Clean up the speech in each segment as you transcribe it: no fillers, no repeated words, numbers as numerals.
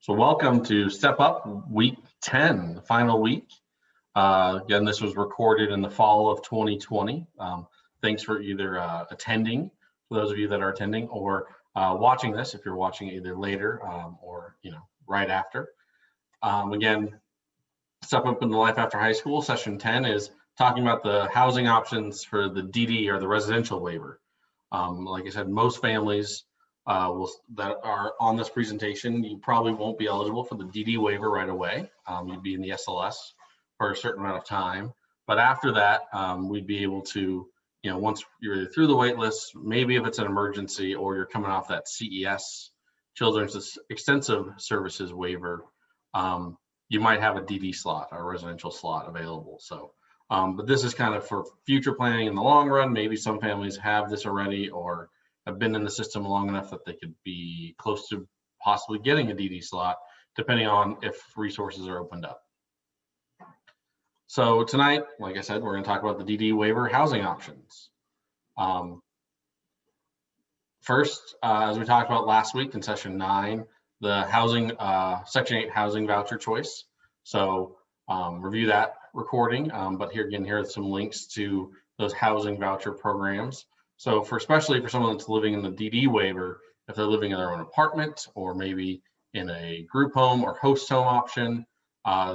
So welcome to Step Up Week 10, the final week. Again, this was recorded in the fall of 2020. Thanks for either attending, for those of you that are attending, or watching this if you're watching either later or right after. Again, Step Up in the Life After High School, session 10 is talking about the housing options for the DD or the residential waiver. Like I said, most families that are on this presentation, you probably won't be eligible for the DD waiver right away. You'd be in the SLS for a certain amount of time. But after that, we'd be able to, once you're through the wait list, maybe if it's an emergency or you're coming off that CES, Children's Extensive Services waiver, you might have a DD slot or a residential slot available. So, but this is kind of for future planning in the long run. Maybe some families have this already or have been in the system long enough that they could be close to possibly getting a DD slot, depending on if resources are opened up. So tonight, like I said, we're going to talk about the DD waiver housing options. First, as we talked about last week in session 9, the housing, section 8 housing voucher choice. So review that recording, but here are some links to those housing voucher programs. So especially for someone that's living in the DD waiver, if they're living in their own apartment or maybe in a group home or host home option,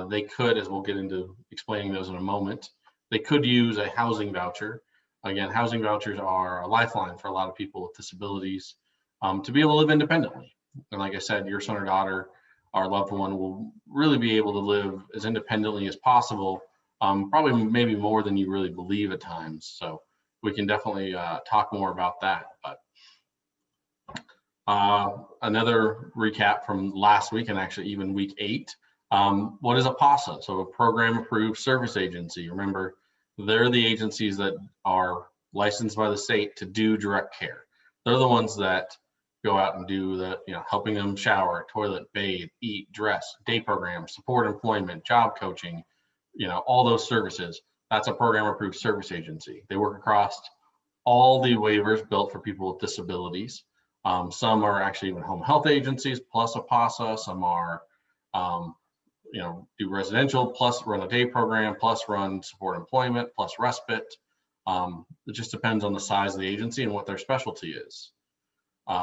they could, as we'll get into explaining those in a moment, they could use a housing voucher. Again, housing vouchers are a lifeline for a lot of people with disabilities to be able to live independently. And like I said, your son or daughter, our loved one, will really be able to live as independently as possible, probably maybe more than you really believe at times. So we can definitely talk more about that. But another recap from last week and actually even week 8. What is a PASA? So a program approved service agency. Remember, they're the agencies that are licensed by the state to do direct care. They're the ones that go out and do the, helping them shower, toilet, bathe, eat, dress, day programs, support employment, job coaching, all those services. That's a program approved service agency. They work across all the waivers built for people with disabilities. Some are actually even home health agencies plus a PASA. Some are, do residential plus run a day program plus run support employment plus respite. It just depends on the size of the agency and what their specialty is.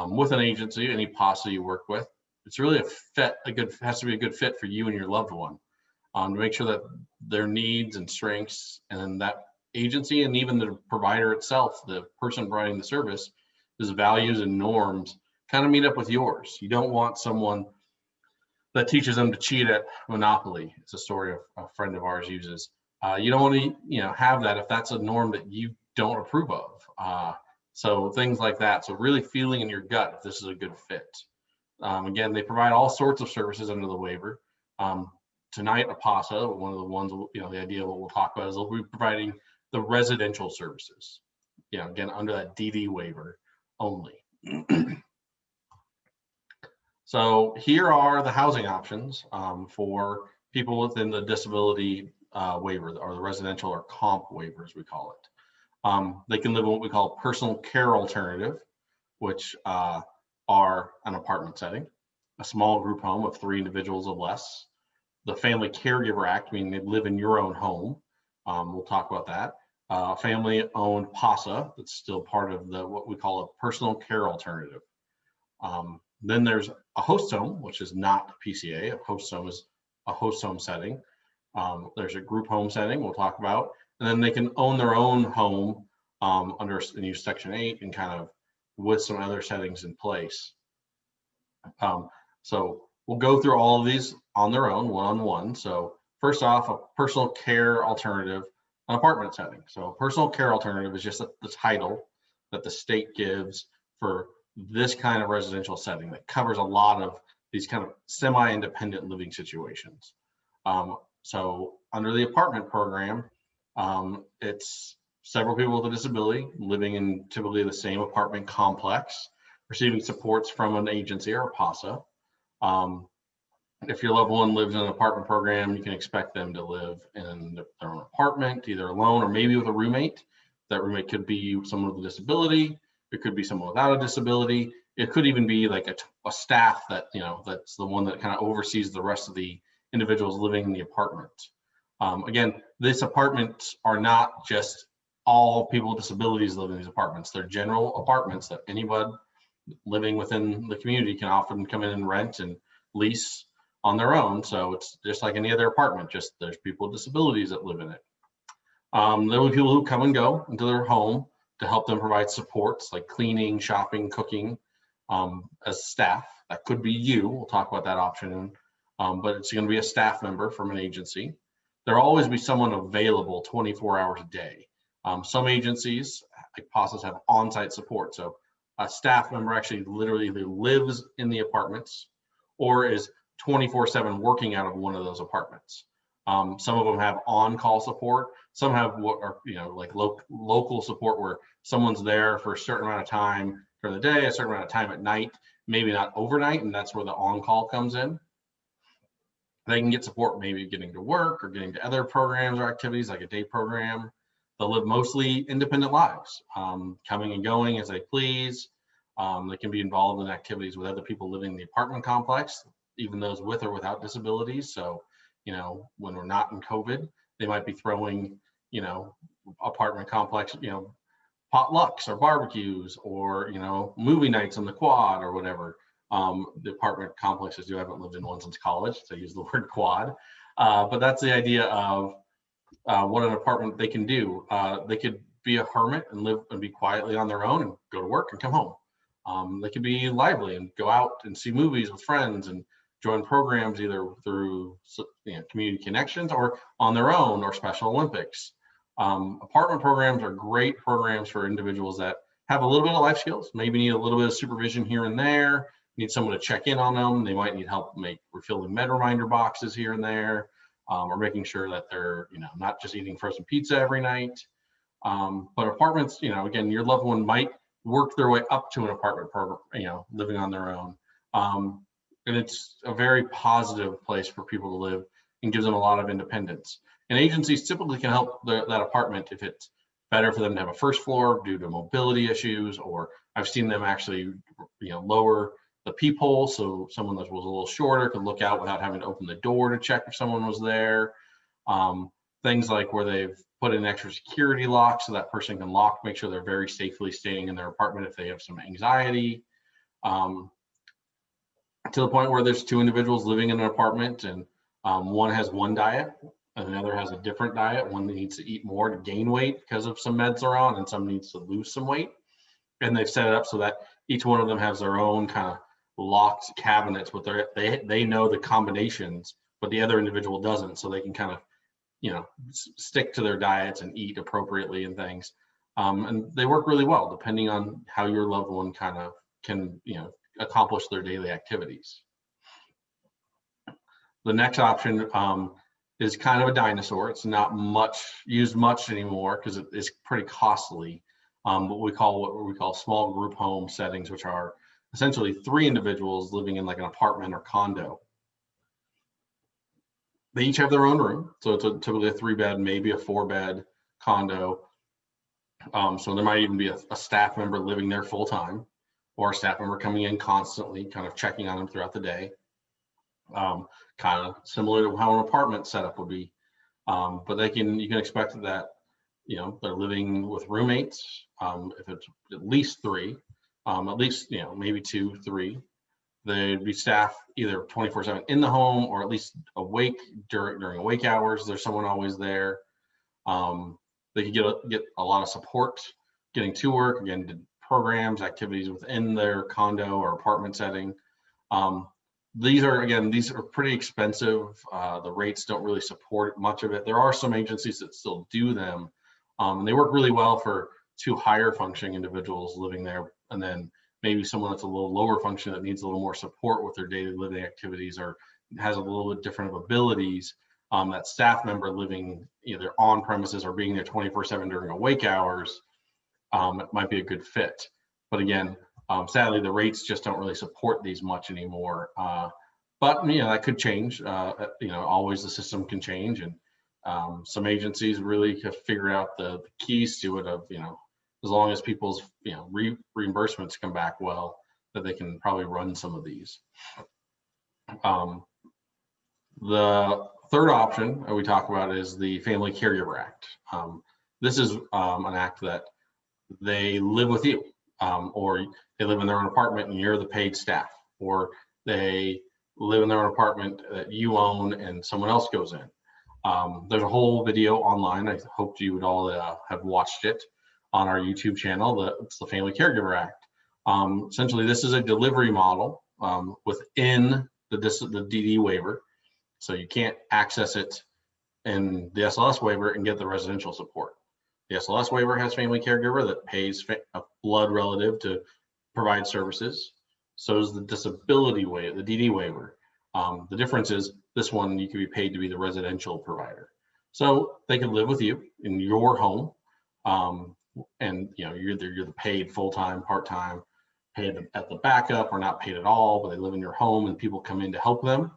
With an agency, any PASA you work with, it's really has to be a good fit for you and your loved one. To make sure that their needs and strengths and that agency and even the provider itself, the person providing the service, his values and norms kind of meet up with yours. You don't want someone that teaches them to cheat at Monopoly. It's a story a friend of ours uses. You don't want to, have that if that's a norm that you don't approve of. So things like that. So really feeling in your gut if this is a good fit. Again, they provide all sorts of services under the waiver. Tonight, a PASA, one of the ones, the idea of what we'll talk about is they'll be providing the residential services, again, under that DD waiver only. So here are the housing options for people within the disability waiver or the residential or comp waiver, as we call it. They can live in what we call personal care alternative, which are an apartment setting, a small group home of 3 individuals or less, the Family Caregiver ACT, meaning they live in your own home. We'll talk about that. Family-owned PASA, that's still part of what we call a personal care alternative. Then there's a host home, which is not PCA. A host home is a host home setting. There's a group home setting we'll talk about. And then they can own their own home under use Section 8 and kind of with some other settings in place. So we'll go through all of these on their own, one-on-one. So first off, a personal care alternative, an apartment setting. So a personal care alternative is just the title that the state gives for this kind of residential setting that covers a lot of these kind of semi-independent living situations. So under the apartment program, it's several people with a disability living in typically the same apartment complex, receiving supports from an agency or a PASA. If your loved one lives in an apartment program, you can expect them to live in their own apartment, either alone or maybe with a roommate. That roommate could be someone with a disability. It could be someone without a disability. it could even be like a staff that, that's the one that kind of oversees the rest of the individuals living in the apartment. Again, these apartments are not just all people with disabilities live in these apartments. They're general apartments that anybody living within the community can often come in and rent and lease on their own. So it's just like any other apartment, just there's people with disabilities that live in it. There will be people who come and go into their home to help them provide supports like cleaning, shopping, cooking, as staff. That could be you. We'll talk about that option. But it's going to be a staff member from an agency. There'll always be someone available 24 hours a day. Some agencies, like PASAs, have on-site support. So a staff member actually literally either lives in the apartments or is 24/7 working out of one of those apartments. Some of them have on-call support. Some have what are, like local support where someone's there for a certain amount of time during the day, a certain amount of time at night, maybe not overnight, and that's where the on-call comes in. They can get support maybe getting to work or getting to other programs or activities like a day program. They'll live mostly independent lives, coming and going as they please. They can be involved in activities with other people living in the apartment complex, even those with or without disabilities. So, when we're not in COVID, they might be throwing, apartment complex, potlucks or barbecues or, movie nights on the quad or whatever. The apartment complexes do. I haven't lived in one since college, so I use the word quad. But that's the idea of what an apartment they can do. They could be a hermit and live and be quietly on their own and go to work and come home. They could be lively and go out and see movies with friends and join programs either through community connections or on their own or Special Olympics. Apartment programs are great programs for individuals that have a little bit of life skills, maybe need a little bit of supervision here and there, need someone to check in on them. They might need help refilling med reminder boxes here and there, or making sure that they're not just eating frozen pizza every night. But apartments, again, your loved one might work their way up to an apartment program, living on their own. And it's a very positive place for people to live and gives them a lot of independence. And agencies typically can help that apartment if it's better for them to have a first floor due to mobility issues, or I've seen them actually, lower the peephole so someone that was a little shorter could look out without having to open the door to check if someone was there. Things like where they've put in extra security locks so that person can make sure they're very safely staying in their apartment if they have some anxiety. To the point where there's two individuals living in an apartment and one has one diet and the other has a different diet. One needs to eat more to gain weight because of some meds they're on, and some needs to lose some weight. And they've set it up so that each one of them has their own kind of locked cabinets, but they know the combinations, but the other individual doesn't. So they can kind of, stick to their diets and eat appropriately and things. And they work really well depending on how your loved one kind of can, accomplish their daily activities. The next option is kind of a dinosaur. It's not used much anymore because it is pretty costly. What we call small group home settings, which are essentially 3 individuals living in like an apartment or condo. They each have their own room, so it's typically a 3-bed, maybe a 4-bed condo. So there might even be a staff member living there full time, or a staff member coming in constantly, kind of checking on them throughout the day. Kind of similar to how an apartment setup would be. But you can expect that, they're living with roommates. If it's at least 3, at least, maybe 2, 3, they'd be staff either 24/7 in the home or at least awake during awake hours. There's someone always there. They could get a lot of support getting to work, again, programs, activities within their condo or apartment setting. These are pretty expensive. The rates don't really support much of it. There are some agencies that still do them. And they work really well for 2 higher functioning individuals living there, and then maybe someone that's a little lower function that needs a little more support with their daily living activities or has a little bit different of abilities. That staff member living either on premises or being there 24/7 during awake hours, it might be a good fit. But again, sadly, the rates just don't really support these much anymore. But that could change. Always the system can change, and some agencies really have figured out the keys to it. Of as long as people's reimbursements come back well, that they can probably run some of these. The third option that we talk about is the Family Caregiver Act. This is an act that they live with you, or they live in their own apartment and you're the paid staff, or they live in their own apartment that you own and someone else goes in. There's a whole video online. I hope you would all have watched it on our YouTube channel. It's the Family Caregiver Act. Essentially, this is a delivery model within the DD waiver. So you can't access it in the SLS waiver and get the residential support. The SLS waiver has family caregiver that pays a blood relative to provide services. So does the disability waiver, the DD waiver. The difference is this one, you can be paid to be the residential provider. So they can live with you in your home, and you're the paid full-time, part-time, paid at the backup or not paid at all, but they live in your home and people come in to help them.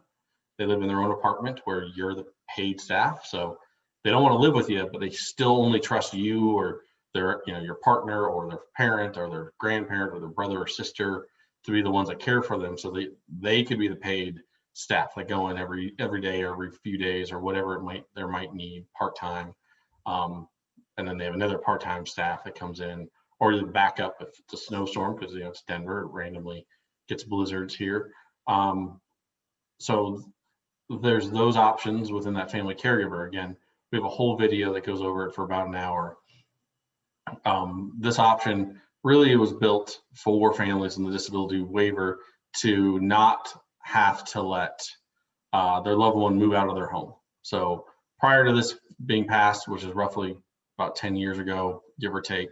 They live in their own apartment where you're the paid staff. So they don't want to live with you, but they still only trust you or their, your partner or their parent or their grandparent or their brother or sister to be the ones that care for them. So they could be the paid staff that go in every day or every few days or whatever they might need part-time. And then they have another part-time staff that comes in, or the backup if it's a snowstorm, because it's Denver, it randomly gets blizzards here. So there's those options within that family caregiver. Again, we have a whole video that goes over it for about an hour. This option really was built for families in the disability waiver to not have to let their loved one move out of their home. So prior to this being passed, which is roughly about 10 years ago, give or take,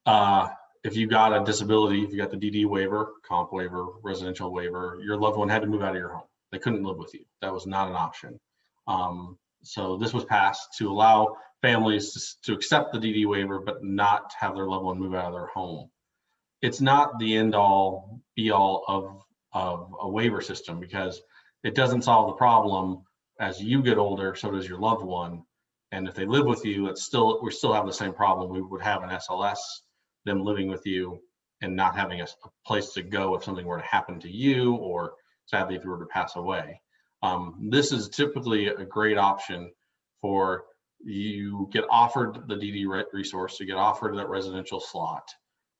if you got a disability, if you got the DD waiver, comp waiver, residential waiver, your loved one had to move out of your home. They couldn't live with you. That was not an option. So this was passed to allow families to accept the DD waiver, but not have their loved one move out of their home. It's not the end all be all of a waiver system, because it doesn't solve the problem. As you get older, so does your loved one. And if they live with you, we still have the same problem. We would have an SLS, them living with you and not having a place to go if something were to happen to you, or sadly, if you were to pass away. This is typically a great option for you get offered the DD resource, you get offered that residential slot,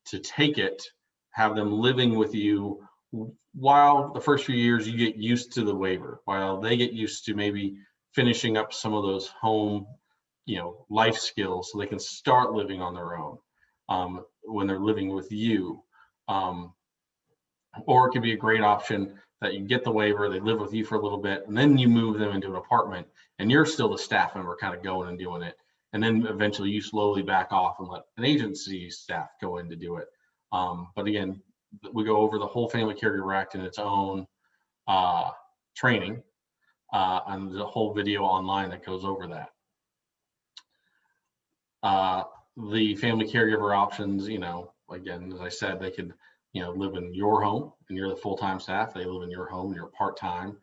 to take it, have them living with you while the first few years you get used to the waiver, while they get used to maybe finishing up some of those home, life skills, so they can start living on their own when they're living with you. Or it could be a great option that you get the waiver, they live with you for a little bit, and then you move them into an apartment and you're still the staff member kind of going and doing it. And then eventually you slowly back off and let an agency staff go in to do it. But again, we go over the whole Family Caregiver Act in its own training, and the whole video online that goes over that. The family caregiver options, again, as I said, they could live in your home and you're the full-time staff. They live in your home and you're part-time,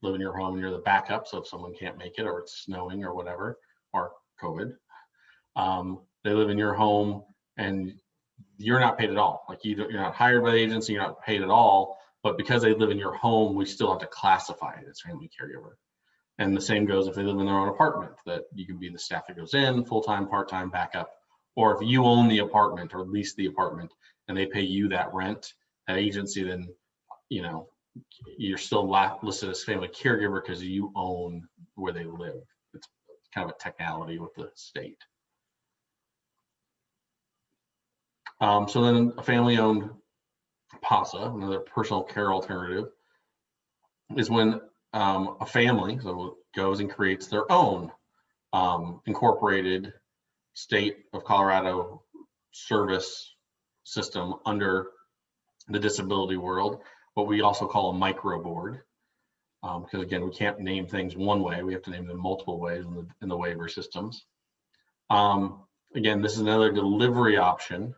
live in your home and you're the backup. So if someone can't make it, or it's snowing or whatever, or COVID, they live in your home and you're not paid at all. Like you're not hired by the agency, you're not paid at all, but because they live in your home, we still have to classify it as family caregiver. And the same goes if they live in their own apartment, that you can be the staff that goes in, full-time, part-time, backup. Or if you own the apartment or lease the apartment and they pay you that rent, that agency, then you're still listed as family caregiver because you own where they live. It's kind of a technicality with the state. So then a family-owned PASA, another personal care alternative, is when a family goes and creates their own incorporated state of Colorado service system under the disability world, what we also call a micro board, because again, we can't name things one way, we have to name them multiple ways in the waiver systems. Again, this is another delivery option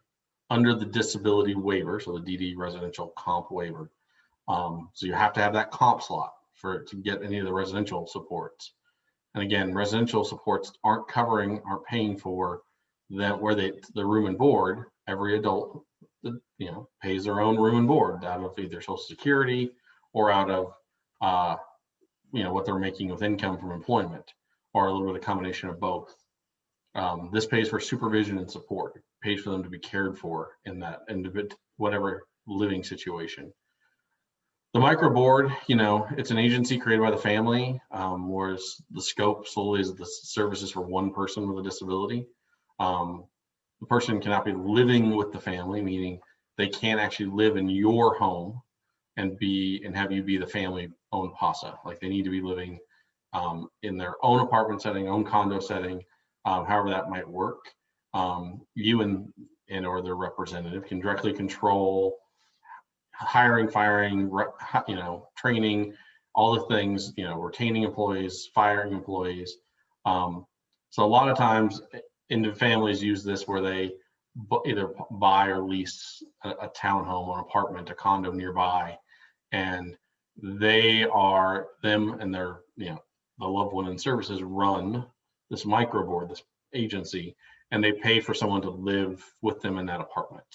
under the disability waiver, so the DD residential comp waiver. So you have to have that comp slot to get any of the residential supports. And again, residential supports aren't paying for that, where the room and board. Every adult pays their own room and board out of either Social Security or out of what they're making with income from employment, or a little bit of a combination of both. This pays for supervision and support. It pays for them to be cared for in that whatever living situation. The micro board, it's an agency created by the family, whereas the scope solely is the services for one person with a disability. The person cannot be living with the family, meaning they can't actually live in your home and have you be the family-owned PASA. Like, they need to be living in their own apartment setting, own condo setting, however that might work. You and or their representative can directly control hiring, firing, training, all the things, retaining employees, firing employees. So a lot of times, families use this where they either buy or lease a townhome, an apartment, a condo nearby, and them and their, the loved one and services run this micro board, this agency, and they pay for someone to live with them in that apartment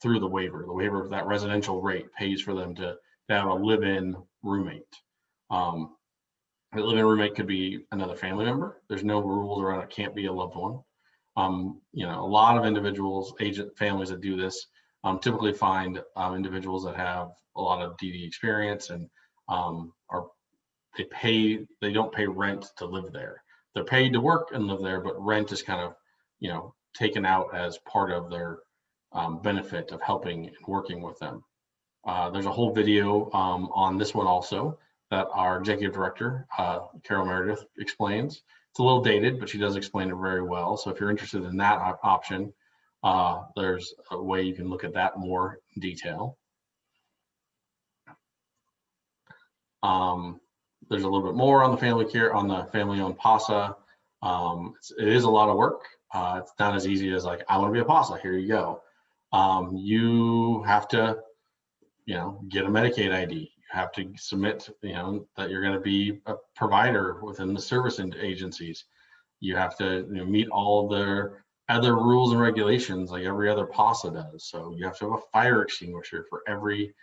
through the waiver. The waiver of that residential rate pays for them to have a live-in roommate. The live-in roommate could be another family member. There's no rules around it. Can't be a loved one. A lot of individuals, families that do this typically find individuals that have a lot of DD experience and they don't pay rent to live there. They're paid to work and live there, but rent is kind of, taken out as part of their benefit of helping and working with them. There's a whole video on this one also that our executive director, Carol Meredith, explains. It's a little dated, but she does explain it very well. So if you're interested in that option, there's a way you can look at that more in detail. There's a little bit more on the family-owned PASA. It is a lot of work. It's not as easy as like, I want to be a PASA, here you go. You have to, get a Medicaid ID. You have to submit, that you're going to be a provider within the service agencies. You have to meet all their other rules and regulations like every other PASA does. So you have to have a fire extinguisher for every,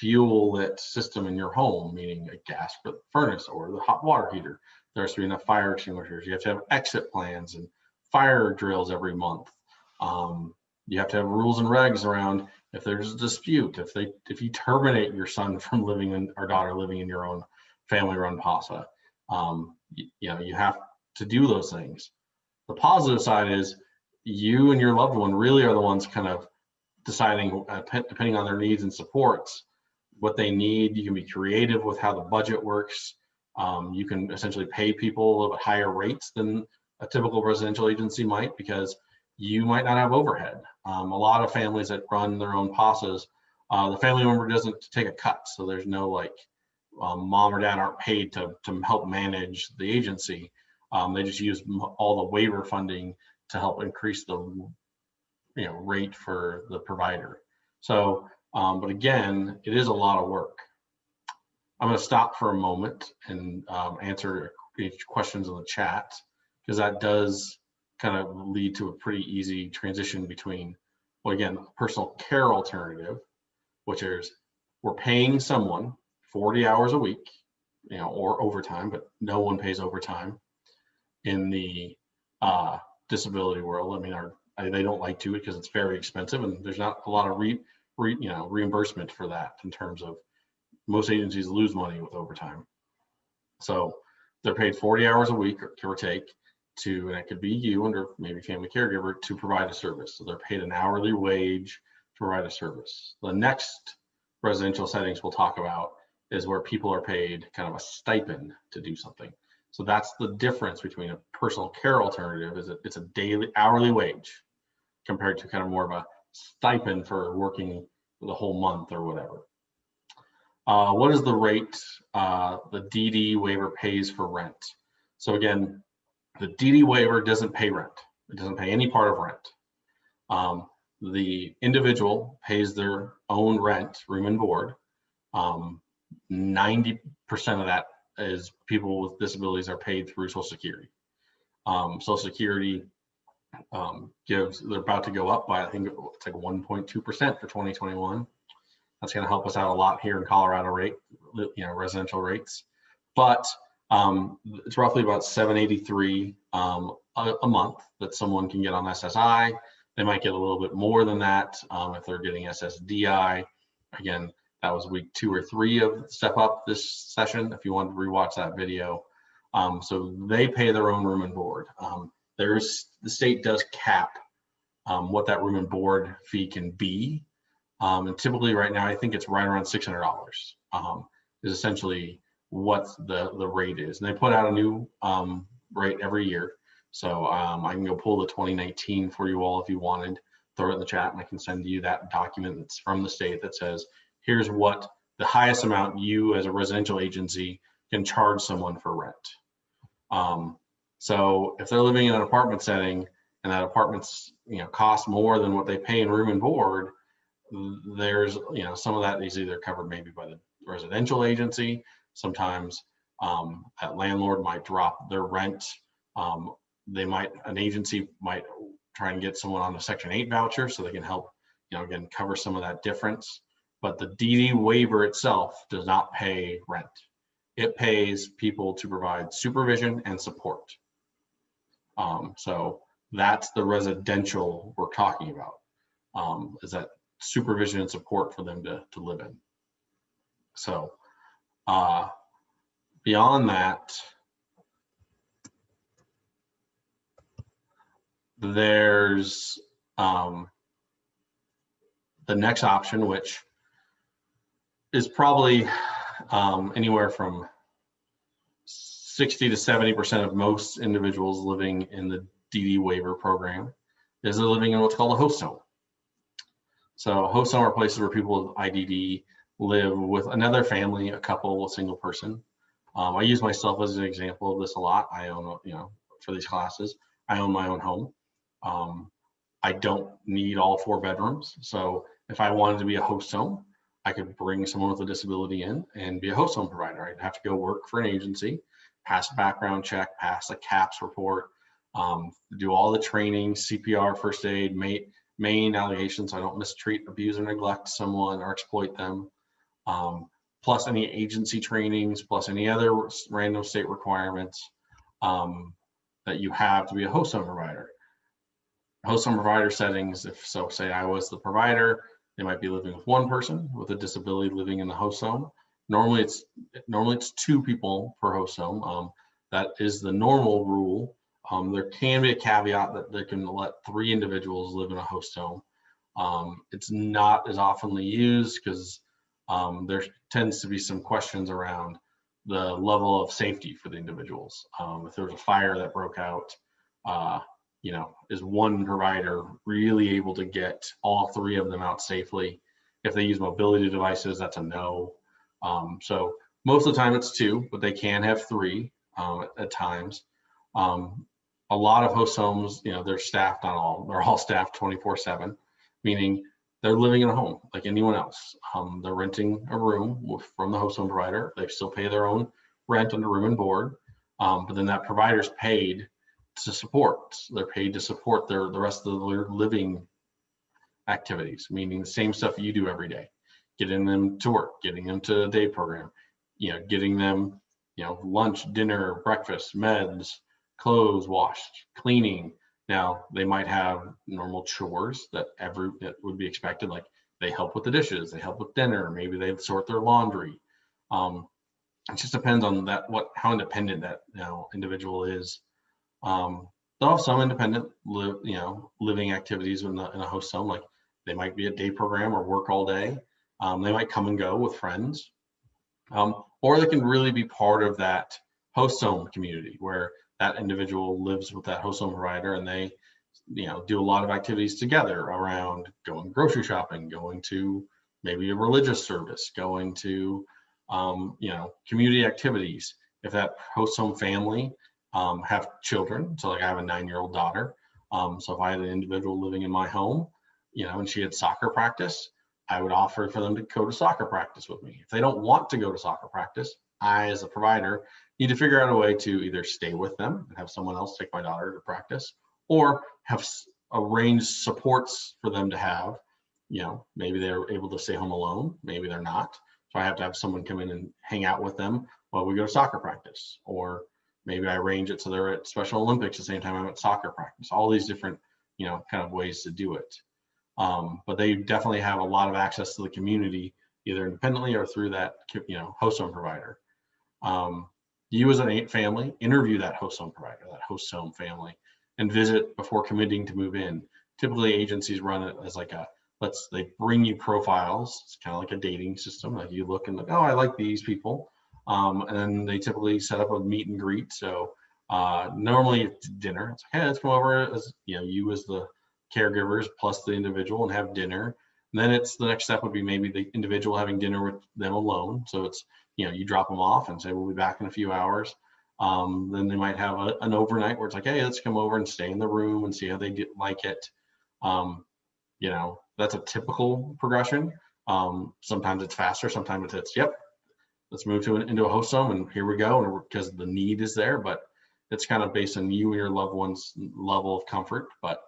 fuel lit system in your home, meaning a gas furnace or the hot water heater. There has to be enough fire extinguishers. You have to have exit plans and fire drills every month. You have to have rules and regs around if there's a dispute, if you terminate your son from or daughter living in your own family-run PASA, you have to do those things. The positive side is you and your loved one really are the ones kind of deciding, depending on their needs and supports, what they need. You can be creative with how the budget works. You can essentially pay people a little bit higher rates than a typical residential agency might, because you might not have overhead. A lot of families that run their own PASAs, the family member doesn't take a cut. So there's no mom or dad aren't paid to help manage the agency. They just use all the waiver funding to help increase the rate for the provider. So, but again, it is a lot of work. I'm going to stop for a moment and answer questions in the chat, because that does kind of lead to a pretty easy transition between, well, again, personal care alternative, which is we're paying someone 40 hours a week, or overtime, but no one pays overtime in the disability world. I mean, they don't like to, because it's very expensive, and there's not a lot of reimbursement for that in terms of most agencies lose money with overtime. So they're paid 40 hours a week, give or take, and it could be you under maybe family caregiver to provide a service. So they're paid an hourly wage to provide a service. The next residential settings we'll talk about is where people are paid kind of a stipend to do something. So that's the difference between a personal care alternative, is it's a daily hourly wage compared to kind of more of a stipend for working the whole month or whatever. What is the rate the DD waiver pays for rent? So again, the DD waiver doesn't pay rent. It doesn't pay any part of rent. The individual pays their own rent, room and board. 90% of that is people with disabilities are paid through Social Security. Social Security they're about to go up by, I think it's like 1.2% for 2021. That's going to help us out a lot here in Colorado residential rates. But it's roughly about $783 a month that someone can get on SSI. They might get a little bit more than that if they're getting SSDI. Again, that was week 2 or 3 of Step Up this session, if you want to rewatch that video. So they pay their own room and board. The state does cap what that room and board fee can be. And typically right now, I think it's right around $600 is essentially what the rate is. And they put out a new rate every year. So I can go pull the 2019 for you all if you wanted, throw it in the chat, and I can send you that document that's from the state that says, here's what the highest amount you as a residential agency can charge someone for rent. So if they're living in an apartment setting and that apartment's cost more than what they pay in room and board, there's some of that is either covered maybe by the residential agency. Sometimes that landlord might drop their rent. An agency might try and get someone on a Section 8 voucher so they can help, again, cover some of that difference. But the DD waiver itself does not pay rent. It pays people to provide supervision and support. So that's the residential we're talking about, is that supervision and support for them to live in. So beyond that, there's the next option, which is probably anywhere from 60 to 70% of most individuals living in the DD waiver program is they're living in what's called a host home. So host home are places where people with IDD live with another family, a couple, a single person. I use myself as an example of this a lot. I own, for these classes, I own my own home. I don't need all 4 bedrooms. So if I wanted to be a host home, I could bring someone with a disability in and be a host home provider. I'd have to go work for an agency, pass a background check, pass a CAPS report, do all the training, CPR, first aid, main allegations so I don't mistreat, abuse, or neglect someone or exploit them, plus any agency trainings, plus any other random state requirements that you have to be a host home provider. Host home provider settings, say I was the provider, they might be living with 1 person with a disability living in the host home. Normally it's 2 people per host home. That is the normal rule. There can be a caveat that they can let 3 individuals live in a host home. It's not as oftenly used because there tends to be some questions around the level of safety for the individuals. If there was a fire that broke out, is one provider really able to get all 3 of them out safely? If they use mobility devices, that's a no. So most of the time it's 2, but they can have 3 at times. A lot of host homes, they're staffed they're all staffed 24/7, meaning they're living in a home like anyone else. They're renting a room from the host home provider. They still pay their own rent under room and board, but then that provider's paid to support. They're paid to support the rest of their living activities, meaning the same stuff you do every day, getting them to work, getting them to a day program, getting them, lunch, dinner, breakfast, meds, clothes washed, cleaning. Now they might have normal chores that would be expected, like they help with the dishes, they help with dinner, maybe they sort their laundry. It just depends on how independent that individual is. They'll have some independent living activities in a host home, like they might be a day program or work all day. They might come and go with friends, or they can really be part of that host home community where that individual lives with that host home provider, and they do a lot of activities together around going grocery shopping, going to maybe a religious service, going to community activities. If that host home family have children, so like I have a 9-year-old daughter, so if I had an individual living in my home, and she had soccer practice, I would offer for them to go to soccer practice with me. If they don't want to go to soccer practice, I, as a provider, need to figure out a way to either stay with them and have someone else take my daughter to practice, or have arranged supports for them to have. Maybe they're able to stay home alone, maybe they're not. So I have to have someone come in and hang out with them while we go to soccer practice, or maybe I arrange it so they're at Special Olympics the same time I'm at soccer practice. All these different, kind of ways to do it. But they definitely have a lot of access to the community, either independently or through that, host home provider. You as an family, interview that host home provider, that host home family, and visit before committing to move in. Typically, agencies run it as like they bring you profiles. It's kind of like a dating system. Like you look and like, oh, I like these people. And then they typically set up a meet and greet. So normally it's dinner. It's like, hey, let's come over as, you as the caregivers plus the individual and have dinner. And then the next step would be maybe the individual having dinner with them alone. So it's, you drop them off and say, we'll be back in a few hours. Then they might have an overnight where it's like, hey, let's come over and stay in the room and see how they like it. That's a typical progression. Sometimes it's faster, sometimes it's yep, let's move into a host home and here we go, because the need is there, but it's kind of based on you and your loved one's level of comfort. But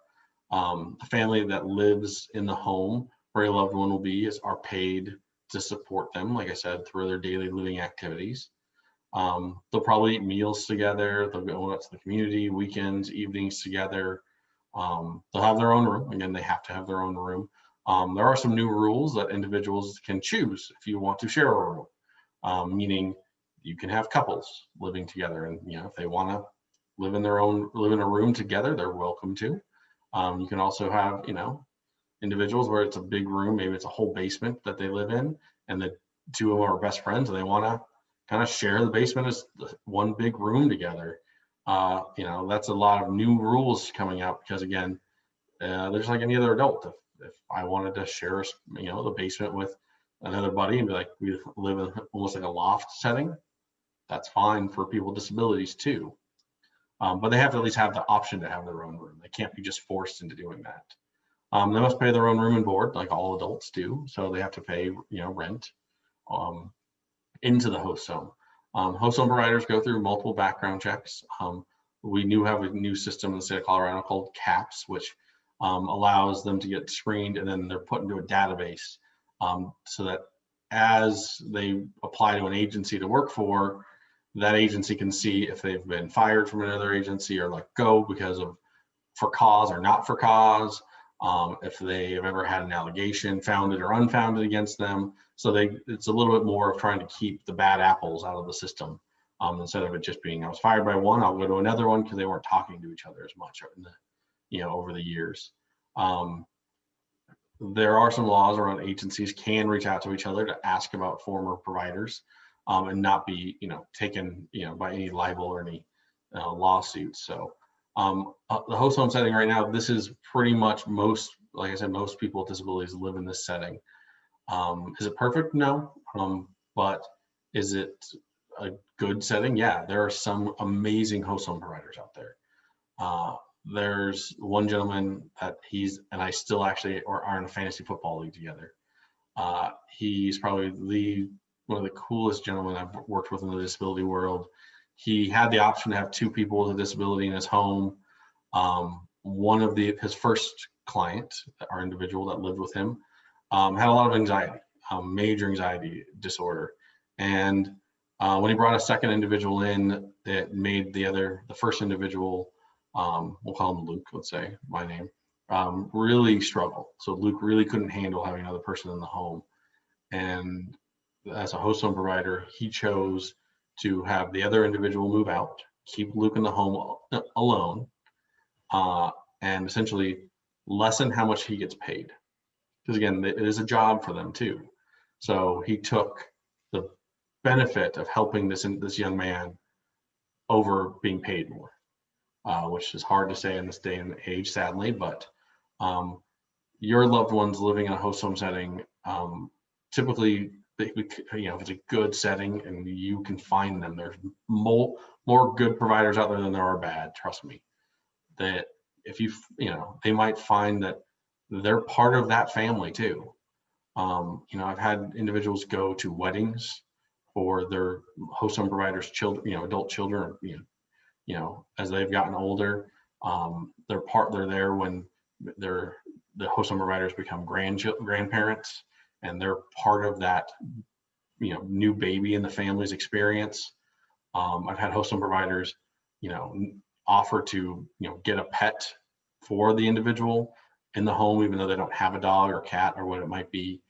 the family that lives in the home where your loved one will be are paid to support them, like I said, through their daily living activities. They'll probably eat meals together. They'll go out to the community, weekends, evenings together. They'll have their own room. Again, they have to have their own room. There are some new rules that individuals can choose if you want to share a room, meaning you can have couples living together, and if they want to live in a room together, they're welcome to. You can also have individuals where it's a big room, maybe it's a whole basement that they live in, and the two of them are best friends and they want to kind of share the basement as one big room together. That's a lot of new rules coming out because, again, there's like any other adult. If I wanted to share, the basement with another buddy and be like, we live in almost like a loft setting, that's fine for people with disabilities too. But they have to at least have the option to have their own room. They can't be just forced into doing that. They must pay their own room and board, like all adults do. So they have to pay, rent into the host home. Host home providers go through multiple background checks. We do have a new system in the state of Colorado called CAPS, which allows them to get screened, and then they're put into a database so that as they apply to an agency to work for, that agency can see if they've been fired from another agency or let go because of for cause or not for cause. If they have ever had an allegation founded or unfounded against them. So it's a little bit more of trying to keep the bad apples out of the system instead of it just being, I was fired by one, I'll go to another one, because they weren't talking to each other as much over the years. There are some laws around agencies can reach out to each other to ask about former providers and not be, taken, by any libel or any lawsuits. So the host home setting right now, this is pretty much like I said, most people with disabilities live in this setting. Is it perfect? No. But is it a good setting? Yeah, there are some amazing host home providers out there. There's one gentleman that I still actually are in a fantasy football league together. He's probably one of the coolest gentlemen I've worked with in the disability world. He had the option to have two people with a disability in his home. One of his first client, our individual that lived with him, had a lot of anxiety, major anxiety disorder. And when he brought a second individual in, it made the first individual, we'll call him Luke, let's say, my name, really struggle. So Luke really couldn't handle having another person in the home. And as a host home provider, he chose to have the other individual move out, keep Luke in the home alone, and essentially lessen how much he gets paid. Because again, it is a job for them too. So he took the benefit of helping this young man over being paid more, which is hard to say in this day and age, sadly. But your loved ones living in a host home setting, typically, if it's a good setting and you can find them, there's more good providers out there than there are bad. Trust me. That if they might find that they're part of that family too. I've had individuals go to weddings for their host home providers' children, adult children, as they've gotten older. They're there when the host home providers become grandparents, and they're part of that, new baby in the family's experience. I've had host home providers, offer to, get a pet for the individual in the home, even though they don't have a dog or cat or what it might be,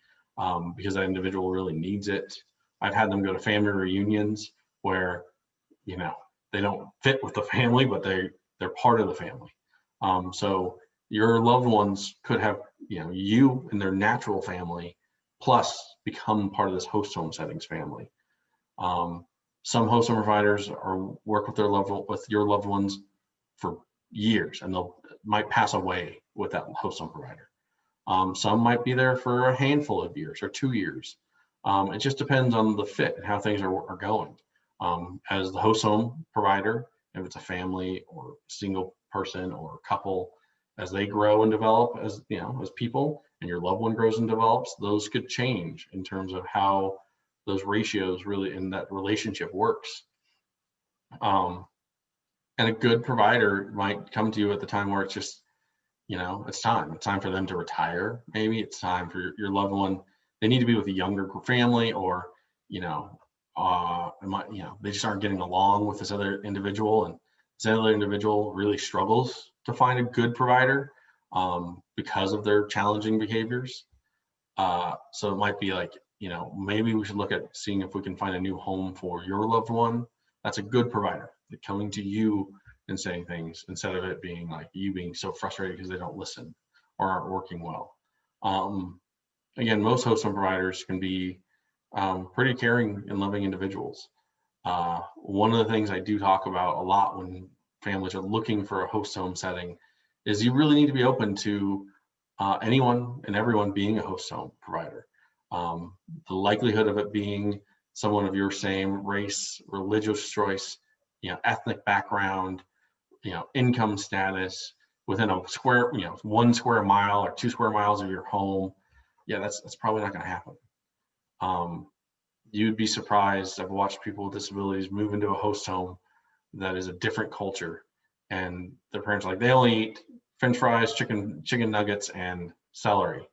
because that individual really needs it. I've had them go to family reunions where, they don't fit with the family, but they're part of the family. So your loved ones could have, you and their natural family, plus become part of this host home settings family. Some host home providers work with your loved ones for years, and might pass away with that host home provider. Some might be there for a handful of years or 2 years. It just depends on the fit and how things are going. As the host home provider, if it's a family or single person or couple, as they grow and develop as people, and your loved one grows and develops, those could change in terms of how those ratios really in that relationship works. And a good provider might come to you at the time where it's just, it's time for them to retire. Maybe it's time for your loved one. They need to be with a younger family, or, they just aren't getting along with this other individual, and this other individual really struggles to find a good provider because of their challenging behaviors. So it might be like, maybe we should look at seeing if we can find a new home for your loved one. That's a good provider. They're coming to you and saying things, instead of it being like you being so frustrated because they don't listen or aren't working well. Again, most host home providers can be pretty caring and loving individuals. One of the things I do talk about a lot when families are looking for a host home setting is you really need to be open to anyone and everyone being a host home provider. The likelihood of it being someone of your same race, religious choice, ethnic background, income status, within a square, 1 square mile or 2 square miles of your home, that's probably not going to happen. You'd be surprised. I've watched people with disabilities move into a host home that is a different culture, and their parents are like, they only eat French fries, chicken nuggets, and celery.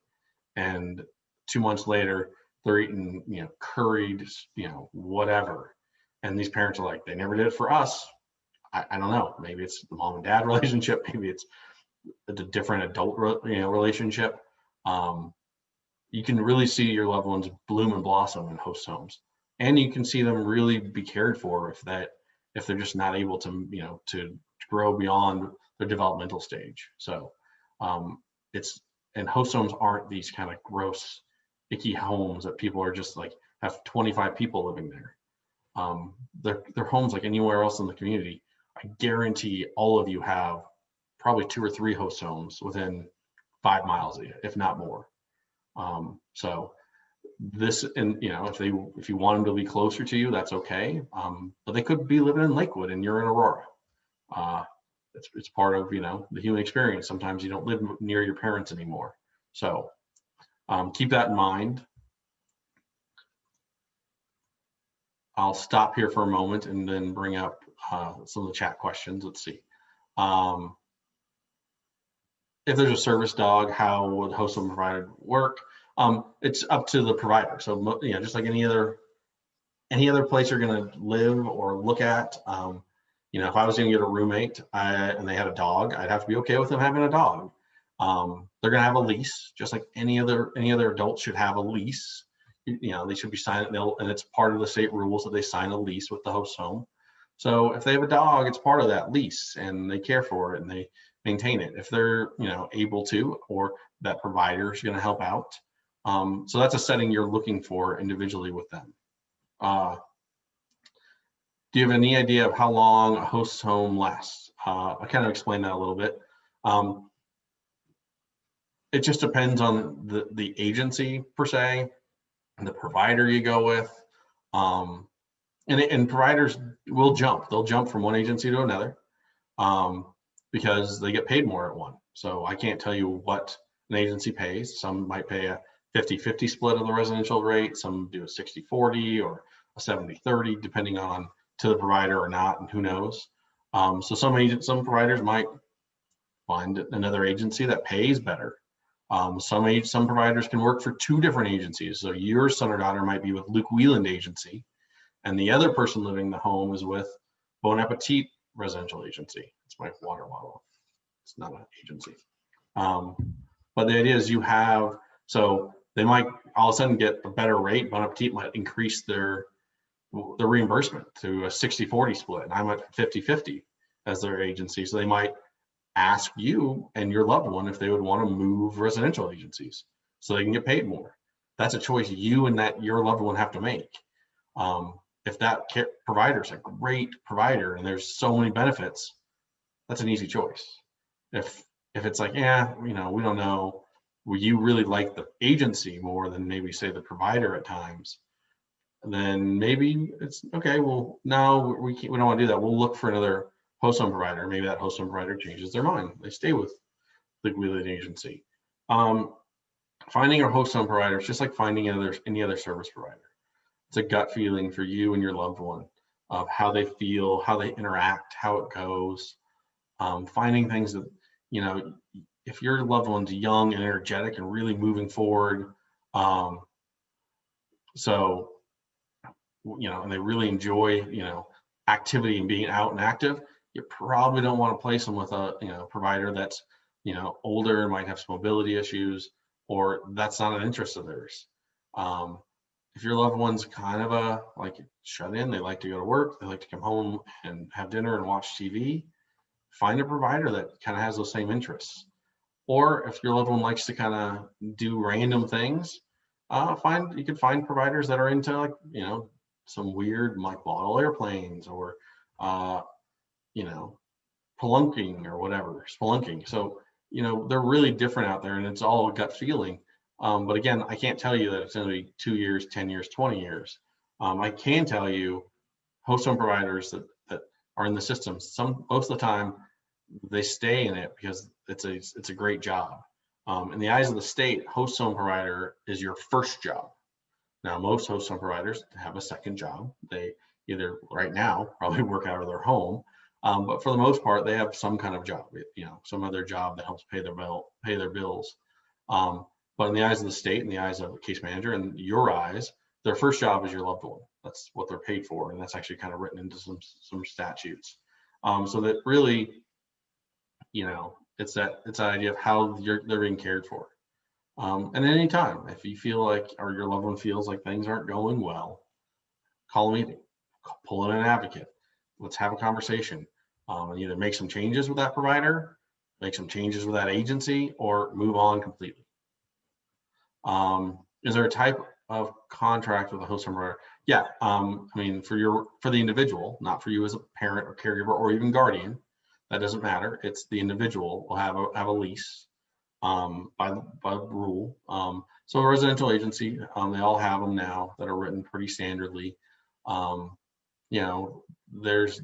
And 2 months later, they're eating, curried, whatever. And these parents are like, they never did it for us. I don't know. Maybe it's the mom and dad relationship. Maybe it's a different adult, relationship. You can really see your loved ones bloom and blossom in host homes, and you can see them really be cared for if they're just not able to, to grow beyond their developmental stage. So and host homes aren't these kind of gross, icky homes that people are just like have 25 people living there. They're homes like anywhere else in the community. I guarantee all of you have probably 2 or 3 host homes within 5 miles of you, if not more. So this, and if you want them to be closer to you, that's okay. But they could be living in Lakewood and you're in Aurora. It's part of the human experience. Sometimes you don't live near your parents anymore. So keep that in mind. I'll stop here for a moment and then bring up some of the chat questions. Let's see. If there's a service dog, how would host home provider work? It's up to the provider. So just like any other place you're going to live or look at. If I was going to get a roommate and they had a dog, I'd have to be okay with them having a dog. They're going to have a lease, just like any other adult should have a lease. They should be signing, and it's part of the state rules that they sign a lease with the host home. So if they have a dog, it's part of that lease, and they care for it and they maintain it if they're able to, or that provider is going to help out. So that's a setting you're looking for individually with them. Do you have any idea of how long a host home lasts? I kind of explained that a little bit. It just depends on the agency per se, and the provider you go with. And providers will jump. They'll jump from one agency to another because they get paid more at one. So I can't tell you what an agency pays. Some might pay a 50-50 split of the residential rate. Some do a 60-40 or a 70-30, depending on to the provider or not, and who knows. So some providers might find another agency that pays better. Some providers can work for 2 different agencies. So your son or daughter might be with Luke Wieland Agency, and the other person living in the home is with Bon Appetit Residential Agency. It's my water bottle. It's not an agency. But the idea is so they might all of a sudden get a better rate. Bon Appetit might increase their reimbursement to a 60-40 split, and I'm at 50-50 as their agency. So they might ask you and your loved one if they would want to move residential agencies so they can get paid more. That's a choice you and your loved one have to make. If that provider is a great provider and there's so many benefits, that's an easy choice. If it's like, yeah, we don't know, you really like the agency more than maybe say the provider at times, then maybe it's okay. Well, no, we don't want to do that. We'll look for another host home provider. Maybe that host home provider changes their mind. They stay with the Wheeling agency. Finding a host home provider is just like finding any other service provider. It's a gut feeling for you and your loved one of how they feel, how they interact, how it goes. Finding things that, if your loved one's young and energetic and really moving forward, and they really enjoy, activity and being out and active, you probably don't want to place them with a, provider that's, older and might have some mobility issues, or that's not an interest of theirs. If your loved one's kind of shut in, they like to go to work, they like to come home and have dinner and watch TV, find a provider that kind of has those same interests. Or if your loved one likes to kind of do random things, you can find providers that are into some weird model airplanes or spelunking or whatever, spelunking. So they're really different out there, and it's all a gut feeling. But again, I can't tell you that it's going to be 2 years, 10 years, 20 years. I can tell you host home providers that are in the system, most of the time they stay in it because it's a great job. In the eyes of the state, host home provider is your first job. Now, most host home providers have a second job. They either right now probably work out of their home, but for the most part, they have some kind of job, some other job that helps pay their bills. But in the eyes of the state, in the eyes of a case manager, and your eyes, their first job is your loved one. That's what they're paid for, and that's actually kind of written into some statutes. So that really, it's that idea of how they're being cared for. And at any time, if you feel like, or your loved one feels like things aren't going well, call a meeting, pull in an advocate. Let's have a conversation, and either make some changes with that provider, make some changes with that agency, or move on completely. Is there a type of contract with a host home provider? Yeah, for the individual, not for you as a parent or caregiver or even guardian, that doesn't matter. It's the individual will have a lease by rule. So a residential agency, they all have them now that are written pretty standardly. There's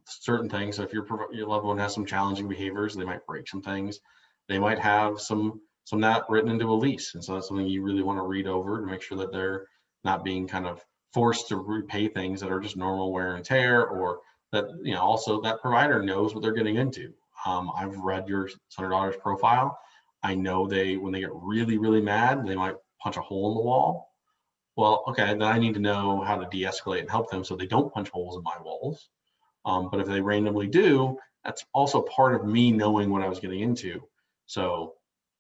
certain things. So if your loved one has some challenging behaviors, they might break some things. They might have some that written into a lease, and so that's something you really want to read over to make sure that they're not being kind of forced to repay things that are just normal wear and tear, or that also that provider knows what they're getting into. I've read your son or daughter's profile. I know when they get really, really mad, they might punch a hole in the wall. Well, okay, then I need to know how to de-escalate and help them so they don't punch holes in my walls. But if they randomly do, that's also part of me knowing what I was getting into. So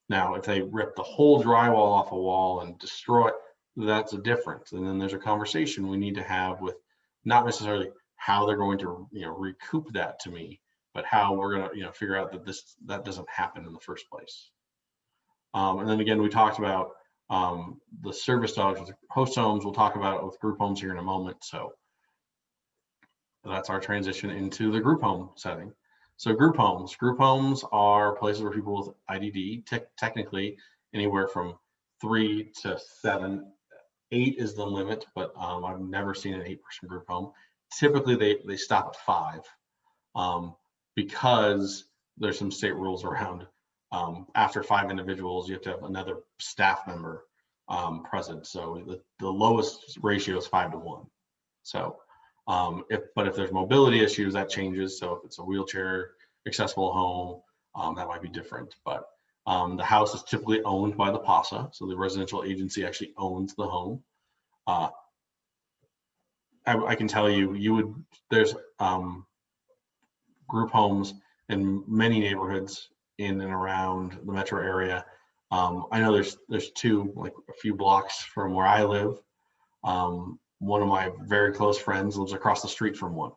now, if they rip the whole drywall off a wall and destroy it, that's a difference. And then there's a conversation we need to have with not necessarily how they're going to recoup that to me, but how we're going to figure out that doesn't happen in the first place. And then again, we talked about the service dogs with host homes. We'll talk about it with group homes here in a moment. So that's our transition into the group home setting. So group homes are places where people with IDD, technically anywhere from 3 to 7, 8 is the limit, but I've never seen an 8-person group home. Typically they stop at 5 because there's some state rules around after 5 individuals, you have to have another staff member present. So the lowest ratio is 5 to 1. So if there's mobility issues, that changes. So if it's a wheelchair accessible home, that might be different, but the house is typically owned by the PASA, so the residential agency actually owns the home. I can tell you, there's group homes in many neighborhoods in and around the metro area. I know there's two, like a few blocks from where I live. One of my very close friends lives across the street from one.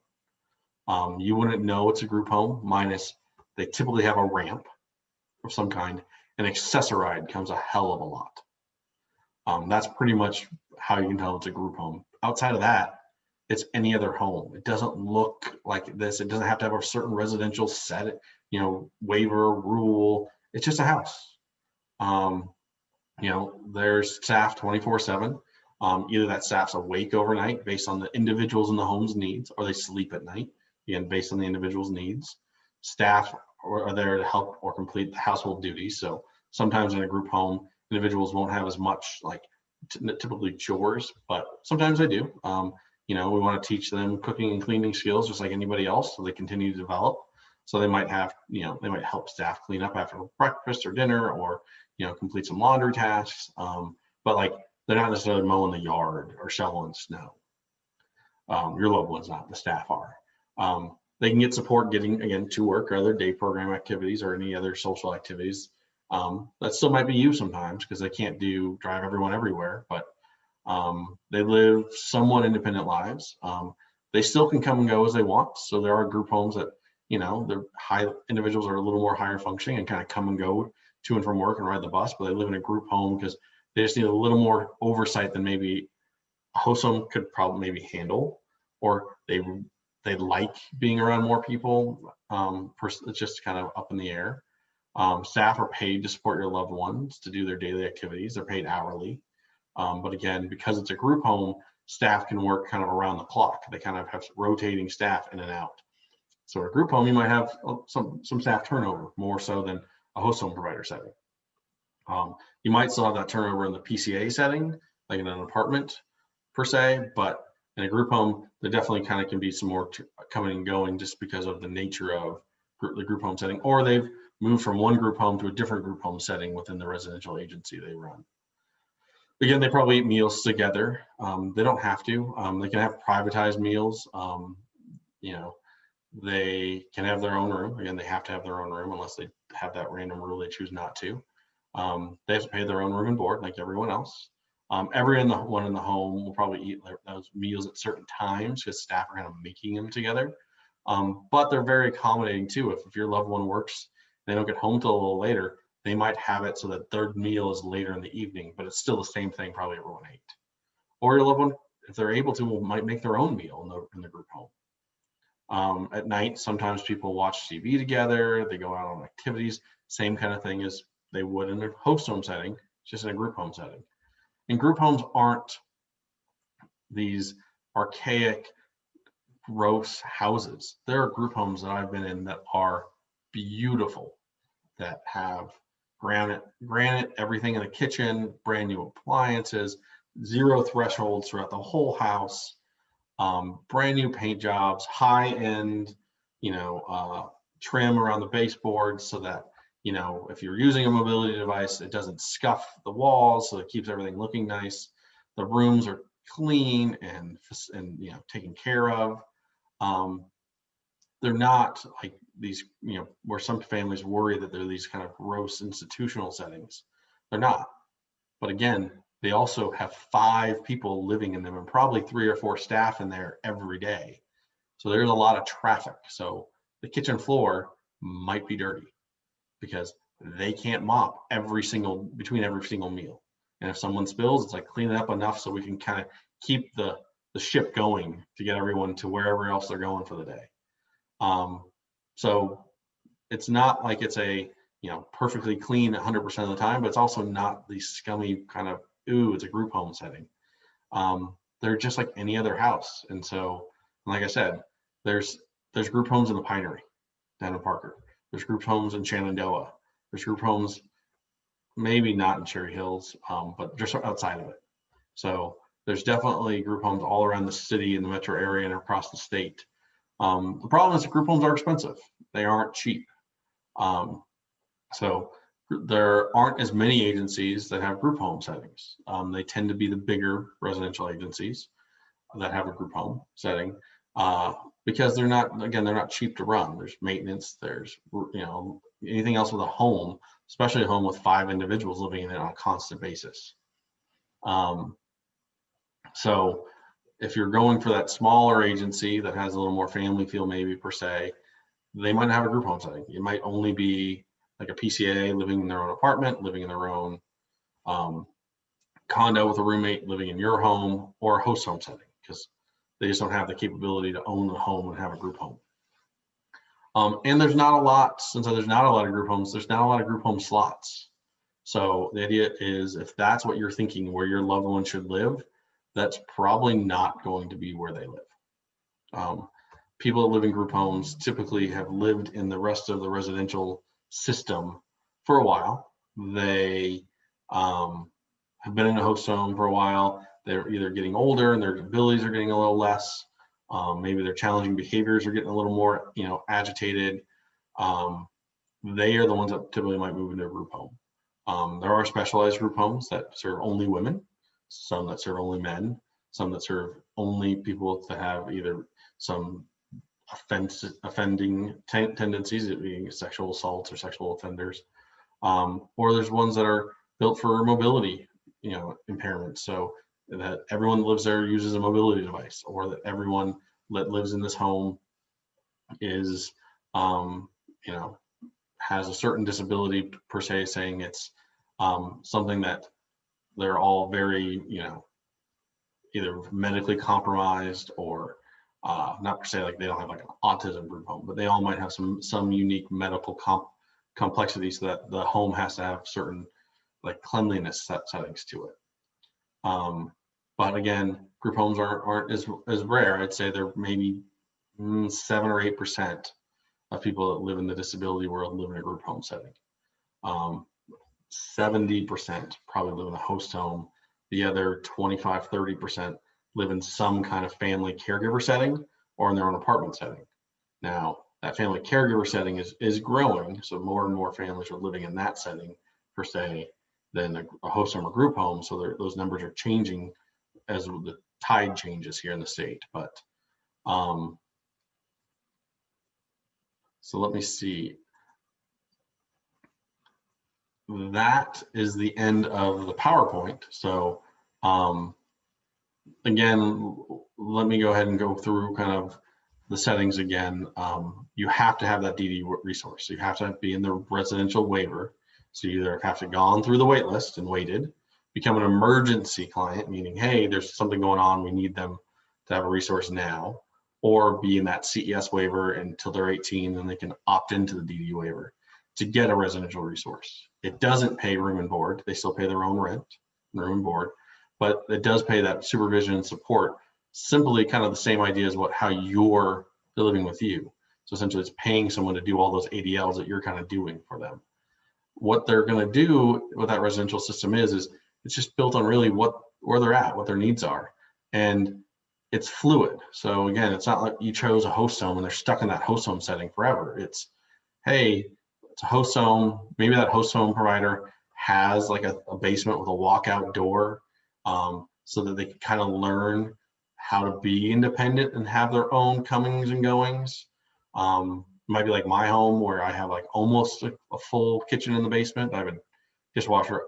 You wouldn't know it's a group home, minus they typically have a ramp of some kind, and accessoride comes a hell of a lot. That's pretty much how you can tell it's a group home. Outside of that, it's any other home. It doesn't look like this. It doesn't have to have a certain residential set, waiver, rule. It's just a house. There's staff 24/7. Either that staff's awake overnight based on the individuals in the home's needs, or they sleep at night, again, based on the individual's needs. Staff are there to help or complete the household duties. So sometimes in a group home, individuals won't have as much typically chores, but sometimes they do. We want to teach them cooking and cleaning skills just like anybody else, so they continue to develop. So they might have, they might help staff clean up after breakfast or dinner, or, complete some laundry tasks. But they're not necessarily mowing the yard or shoveling snow. Your loved one's not, the staff are. They can get support getting, again, to work or other day program activities or any other social activities. That still might be you sometimes, because they can't drive everyone everywhere, but they live somewhat independent lives. They still can come and go as they want. So there are group homes that, the high individuals are a little more higher functioning and kind of come and go to and from work and ride the bus, but they live in a group home because they just need a little more oversight than maybe a host home could probably maybe handle, or they like being around more people. It's just kind of up in the air. Staff are paid to support your loved ones to do their daily activities. They're paid hourly. But again, because it's a group home, staff can work kind of around the clock. They kind of have rotating staff in and out. So a group home, you might have some staff turnover, more so than a host home provider setting. You might still have that turnover in the PCA setting, like in an apartment per se, but in a group home, there definitely kind of can be some more coming and going just because of the nature of the group home setting, or they've moved from one group home to a different group home setting within the residential agency they run. Again, they probably eat meals together. They don't have to. They can have privatized meals. They can have their own room. Again, they have to have their own room unless they have that random rule they choose not to. They have to pay their own room and board like everyone else. Everyone in the home will probably eat those meals at certain times because staff are kind of making them together. But they're very accommodating too. If your loved one works, they don't get home till a little later, they might have it so that their meal is later in the evening, but it's still the same thing probably everyone ate. Or your loved one, if they're able to, might make their own meal in the group home. At night, sometimes people watch TV together, they go out on activities, same kind of thing as they would in a host home setting, just in a group home setting. And group homes aren't these archaic, gross houses. There are group homes that I've been in that are beautiful, that have granite, everything in the kitchen, brand new appliances, zero thresholds throughout the whole house, brand new paint jobs, high end, trim around the baseboards so that, if you're using a mobility device, it doesn't scuff the walls, so it keeps everything looking nice. The rooms are clean and taken care of. They're not like these, where some families worry that they're these kind of gross institutional settings. They're not. But again, they also have 5 people living in them and probably 3 or 4 staff in there every day. So there's a lot of traffic. So the kitchen floor might be dirty because they can't mop between every single meal. And if someone spills, it's like clean it up enough so we can kind of keep the ship going to get everyone to wherever else they're going for the day. So it's not like it's a, perfectly clean 100% of the time, but it's also not the scummy kind of, ooh, it's a group home setting. They're just like any other house. And so, like I said, there's group homes in the Pinery down in Parker. There's group homes in Shenandoah. There's group homes, maybe not in Cherry Hills, but just outside of it. So there's definitely group homes all around the city and the metro area and across the state. The problem is that group homes are expensive. They aren't cheap. So there aren't as many agencies that have group home settings. They tend to be the bigger residential agencies that have a group home setting, because they're not cheap to run. There's maintenance, there's, anything else with a home, especially a home with 5 individuals living in it on a constant basis. So if you're going for that smaller agency that has a little more family feel, maybe per se, they might not have a group home setting. It might only be like a PCA living in their own apartment, living in their own condo with a roommate, living in your home, or a host home setting, because they just don't have the capability to own the home and have a group home. And there's not a lot, since there's not a lot of group homes, there's not a lot of group home slots. So the idea is, if that's what you're thinking, where your loved one should live, that's probably not going to be where they live. People that live in group homes typically have lived in the rest of the residential system for a while. They have been in a host home for a while. They're either getting older and their abilities are getting a little less. Maybe their challenging behaviors are getting a little more, agitated. They are the ones that typically might move into a group home. There are specialized group homes that serve only women, some that serve only men, some that serve only people that have either some offending tendencies, it being sexual assaults or sexual offenders, or there's ones that are built for mobility, impairments. So that everyone that lives there uses a mobility device, or that everyone that lives in this home is, has a certain disability per se, saying it's something that they're all very, either medically compromised or not per se, like they don't have like an autism group home, but they all might have some unique medical complexities, so that the home has to have certain like cleanliness settings to it. But again, group homes aren't as rare. I'd say they're maybe 7 or 8% of people that live in the disability world live in a group home setting. 70% probably live in a host home. The other 25, 30% live in some kind of family caregiver setting or in their own apartment setting. Now, that family caregiver setting is growing, so more and more families are living in that setting per se than a host home or group home. So those numbers are changing as the tide changes here in the state. But so let me see. That is the end of the PowerPoint. So again, let me go ahead and go through kind of the settings again. You have to have that DD resource. You have to be in the residential waiver. So you either have to gone through the wait list and waited, become an emergency client, meaning, hey, there's something going on, we need them to have a resource now, or be in that CES waiver until they're 18, and they can opt into the DD waiver to get a residential resource. It doesn't pay room and board. They still pay their own rent, room and board, but it does pay that supervision and support, simply kind of the same idea as how they're living with you. So essentially it's paying someone to do all those ADLs that you're kind of doing for them. What they're going to do with that residential system is it's just built on really where they're at, what their needs are. And it's fluid. So again, it's not like you chose a host home and they're stuck in that host home setting forever. It's, hey, it's a host home. Maybe that host home provider has like a basement with a walkout door, so that they can kind of learn how to be independent and have their own comings and goings. Might be like my home, where I have like almost a full kitchen in the basement. I have a dishwasher,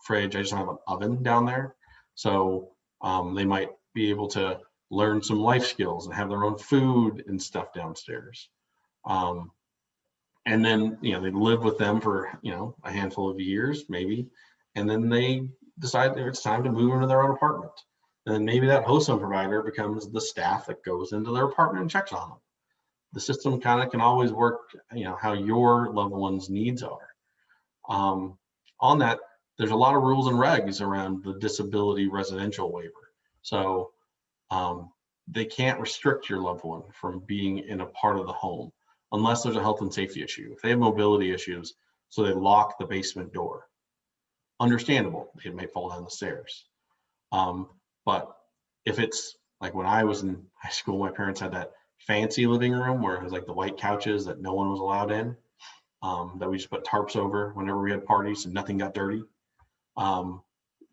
fridge. I just don't have an oven down there. So they might be able to learn some life skills and have their own food and stuff downstairs. And then, they live with them for, a handful of years, maybe. And then they decide that it's time to move into their own apartment. And then maybe that host home provider becomes the staff that goes into their apartment and checks on them. The system kind of can always work, how your loved one's needs are. On that, there's a lot of rules and regs around the disability residential waiver. So they can't restrict your loved one from being in a part of the home unless there's a health and safety issue. If they have mobility issues, so they lock the basement door. Understandable, it may fall down the stairs. But if it's like when I was in high school, my parents had that fancy living room where it was like the white couches that no one was allowed in. that we just put tarps over whenever we had parties and nothing got dirty.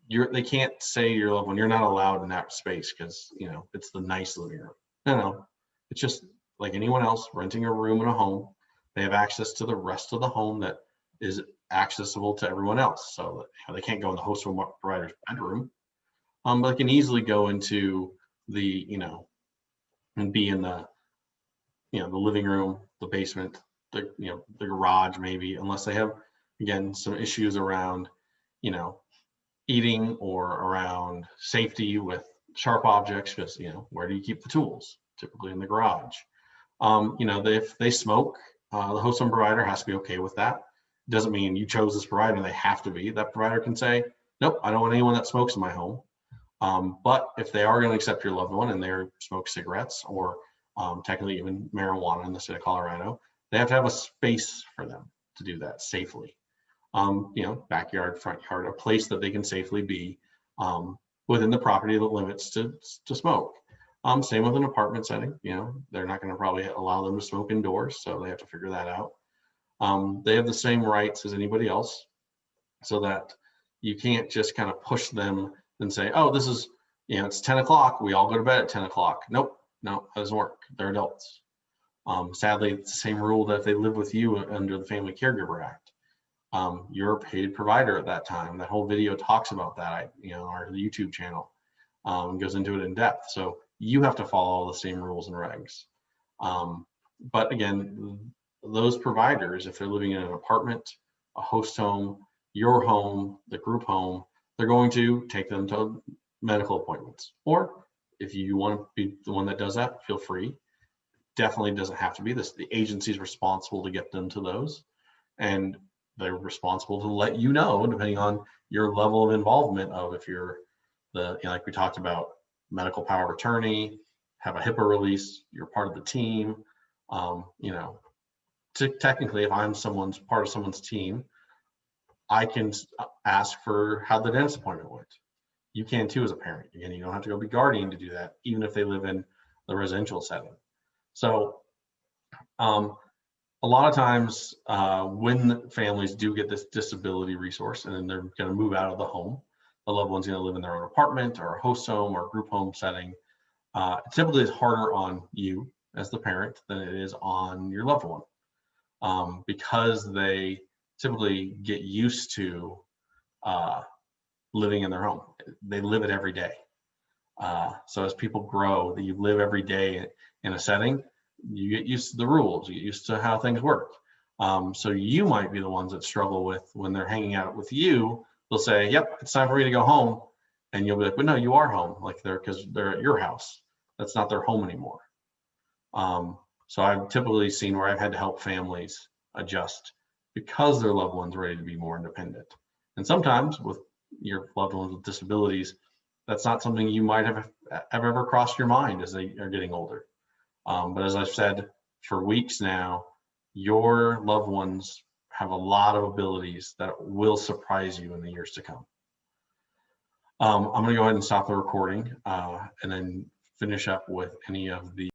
They can't say to your loved one, you're not allowed in that space because, you know, it's the nice living room. No, it's just like anyone else renting a room in a home. They have access to the rest of the home that is accessible to everyone else. So you know, they can't go in the host home provider's bedroom, but they can easily go into the, you know, and be in the, you know, the living room, the basement, the, you know, the garage maybe, unless they have, again, some issues around, you know, eating or around safety with sharp objects, because, you know, where do you keep the tools? Typically in the garage. You know, if they smoke, the host home provider has to be okay with that. Doesn't mean you chose this provider and they have to be. That provider can say, nope, I don't want anyone that smokes in my home. But if they are going to accept your loved one and they smoke cigarettes or technically even marijuana in the state of Colorado, they have to have a space for them to do that safely. You know, backyard, front yard, a place that they can safely be within the property that limits to smoke. Same with an apartment setting. You know, they're not going to probably allow them to smoke indoors, so they have to figure that out. They have the same rights as anybody else, so that you can't just kind of push them and say, oh, this is, you know, it's 10 o'clock. We all go to bed at 10 o'clock. Nope, no, that doesn't work. They're adults. Sadly, it's the same rule that if they live with you under the Family Caregiver Act. You're a paid provider at that time. That whole video talks about that, you know, our YouTube channel goes into it in depth. So you have to follow all the same rules and regs. But again, those providers, if they're living in an apartment, a host home, your home, the group home, they're going to take them to medical appointments. Or if you want to be the one that does that, feel free. Definitely doesn't have to be this. The agency is responsible to get them to those. And they're responsible to let you know, depending on your level of involvement, of if you're the, you know, like we talked about, medical power of attorney, have a HIPAA release, you're part of the team. You know, technically, if I'm part of someone's team, I can ask for how the dentist appointment went. You can too as a parent. Again, you don't have to go be guardian to do that, even if they live in the residential setting. So a lot of times when families do get this disability resource and then they're going to move out of the home, the loved one's going to live in their own apartment or a host home or a group home setting. Typically it's harder on you as the parent than it is on your loved one, because they typically get used to living in their home. They live it every day. So as people grow, that you live every day in a setting, you get used to the rules, you get used to how things work. So you might be the ones that struggle with when they're hanging out with you. They'll say, yep, it's time for me to go home. And you'll be like, but no, you are home, like because they're at your house. That's not their home anymore. So I've typically seen where I've had to help families adjust because their loved one's ready to be more independent. And sometimes with your loved ones with disabilities, that's not something you might have ever crossed your mind as they are getting older. But as I've said for weeks now, your loved ones have a lot of abilities that will surprise you in the years to come. I'm going to go ahead and stop the recording and then finish up with any of the